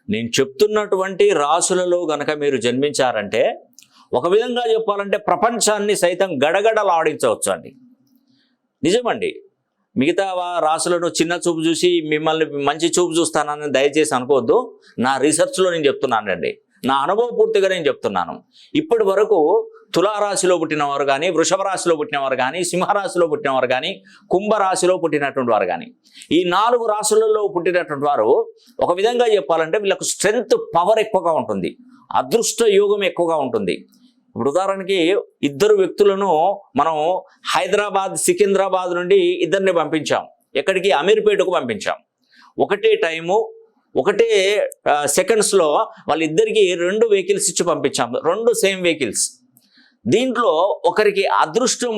నేను చెప్తున్నటువంటి రాసులలో గనక మీరు జన్మించారంటే ఒక విధంగా చెప్పాలంటే ప్రపంచాన్ని సైతం గడగడలాడించవచ్చు అండి. నిజమండి. మిగతా రాసులను చిన్న చూపు చూసి మిమ్మల్ని మంచి చూపు చూస్తానని దయచేసి అనుకోవద్దు. నా రీసెర్చ్లో నేను చెప్తున్నానండి, నా అనుభవపూర్తిగా నేను చెప్తున్నాను. ఇప్పటి వరకు తులారాశిలో పుట్టినవారు కానీ, వృషభ రాశిలో పుట్టినవారు కానీ, సింహరాశిలో పుట్టినవారు కానీ, కుంభరాశిలో పుట్టినటువంటి వారు కానీ, ఈ 4 రాశులలో పుట్టినటువంటి వారు ఒక విధంగా చెప్పాలంటే వీళ్ళకు స్ట్రెంగ్త్, పవర్ ఎక్కువగా ఉంటుంది, అదృష్ట యోగం ఎక్కువగా ఉంటుంది. ఇప్పుడు ఉదాహరణకి 2 వ్యక్తులను మనం హైదరాబాద్, సికింద్రాబాద్ నుండి 2 పంపించాం. ఎక్కడికి? అమీర్పేటకు పంపించాం. ఒకటే టైము, ఒకటే సెకండ్స్లో వాళ్ళిద్దరికి 2 వెహికల్స్ ఇచ్చి పంపించాం. 2 సేమ్ వెహికల్స్. దీంట్లో ఒకరికి అదృష్టం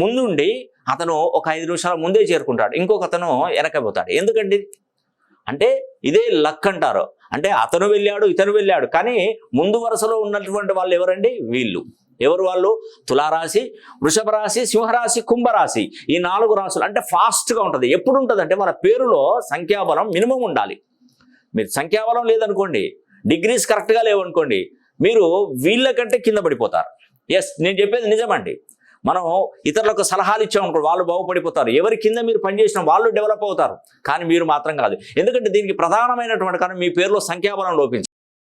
ముందుండి అతను ఒక 5 నిమిషాల ముందే చేరుకుంటాడు, ఇంకొక అతను వెనకపోతాడు. ఎందుకండి అంటే ఇదే లక్ అంటారు. అంటే అతను వెళ్ళాడు, ఇతను వెళ్ళాడు, కానీ ముందు వరుసలో ఉన్నటువంటి వాళ్ళు ఎవరండి? వీళ్ళు. ఎవరు వాళ్ళు? తులారాశి, వృషభ రాశి, సింహరాశి, కుంభరాశి. ఈ 4 రాశులు అంటే ఫాస్ట్గా ఉంటుంది. ఎప్పుడు ఉంటుంది అంటే వాళ్ళ పేరులో సంఖ్యాబలం మినిమం ఉండాలి. మీరు సంఖ్యాబలం లేదనుకోండి, డిగ్రీస్ కరెక్ట్గా లేవనుకోండి, మీరు వీళ్ళకంటే కింద పడిపోతారు. ఎస్, నేను చెప్పేది నిజమండి. మనం ఇతరులకు సలహాలు ఇచ్చామనుకో, వాళ్ళు బాగుపడిపోతారు. ఎవరి కింద మీరు పనిచేసిన వాళ్ళు డెవలప్ అవుతారు, కానీ మీరు మాత్రం కాదు. ఎందుకంటే దీనికి ప్రధానమైనటువంటి కారణం మీ పేరులో సంఖ్యాబలం లోపించింది.